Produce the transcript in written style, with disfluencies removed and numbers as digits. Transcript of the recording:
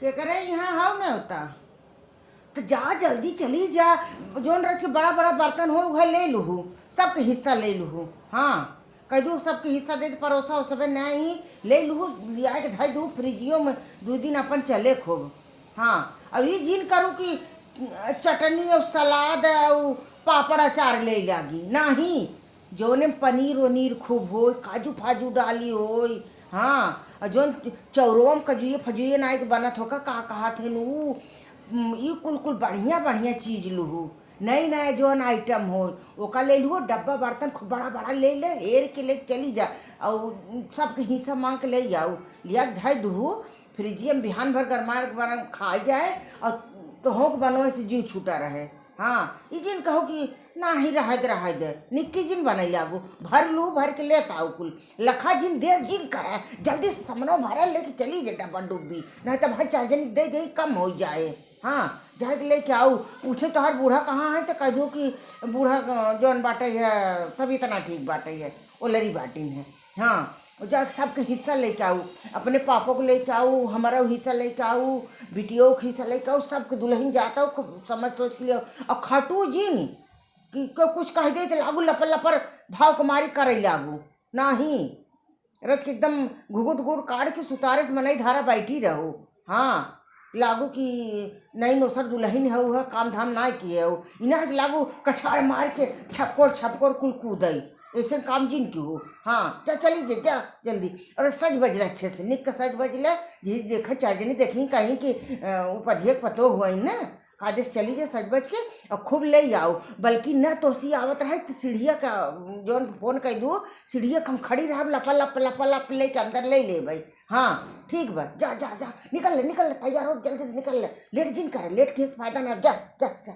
के करे यहाँ हाव न होता तो जा जल्दी चली जा। जोन रच के बड़ा बड़ा बर्तन हो वह ले लूँ, सबके हिस्सा ले लूँ। हाँ कह दूँ सबके हिस्सा दे परोसा हो सब नहीं ले लूँ, लिया के धाई दूँ फ्रिजियो में 2 दिन अपन चले खूब। हाँ अब ये जिन करूँ कि चटनी और सलाद और पापड़ अचार ले लागी नहीं, जोने पनीर वनीर खूब हो, काजू फाजू डाली हो। हाँ और जोन चौरोम कजुए फजुए नाई के बनत होका का कहा थे नू ये कुल कुल बढ़िया बढ़िया चीज लूँ, नई नए जोन आइटम हो ओका ले लूँ। डब्बा बर्तन खूब बड़ा बड़ा ले ले हेर के ले चली जा और सबके हिस्सा मांग के ले जाओ, लिया धै दूँ फ्रिजिया में बिहान भर गरमा गरम खाई जाए और तो होक बनवे से जीव छूटा रहे। हाँ ये जिन कहो कि ना ही रह दे निक्की जिन बनई लागू भर लू भर के लेता आओ कुल लखा जिन देर जिन करे जल्दी समनो भरा लेके चली जे डब्बा डुब्बी नहीं तो भाई 4 जन दे दे कम हो जाए। हाँ जाए के लेके आओ, पूछे तोहर बूढ़ा कहाँ है तो कह दो कि बूढ़ा जौन बाटे है तभी इतना ठीक बाटे है वो लरी बाटिन है। हाँ जा सबके हिस्सा लेके आऊँ, अपने पापा को लेके आऊँ, हमारा हिस्सा लेके आऊँ, बिटियों का हिस्सा लेके आऊँ, सबके दुल्हन जाता हूँ समझ सोच के लिए और खटू जिन कि कुछ कह दे तो लागू लपर लपर भाव कुमारी करे लागू नहीं रच के एकदम घुघुट गुड़ काट के सुतारे से मनई धारा बैठी रहो। हाँ लागू कि नई नोसर दुल्हन है वह काम धाम ना किए हो इना लागू कछाड़ मार के छपकोर छपकोर कुल कूदई ऐसे काम जिन की हो। हाँ जा चली जे जा जल्दी और सज बजले अच्छे से निक का सज बजले जी देखा 4 जनी देखी कहीं कि उपधियक पतो हुआ न आदेश चली जाए सज बज के और खूब ले आओ। बल्कि न तो सी आवत रहे तो सीढ़िया का जो फोन कह दो सीढ़िया हम खड़ी रह लपा लप लपा लप ले के अंदर ले भाई। हाँ ठीक बा जा जा जा निकल ले तैयार हो जल्दी से निकल ले लेट जिन करे लेट के फायदा ना जा जा जा।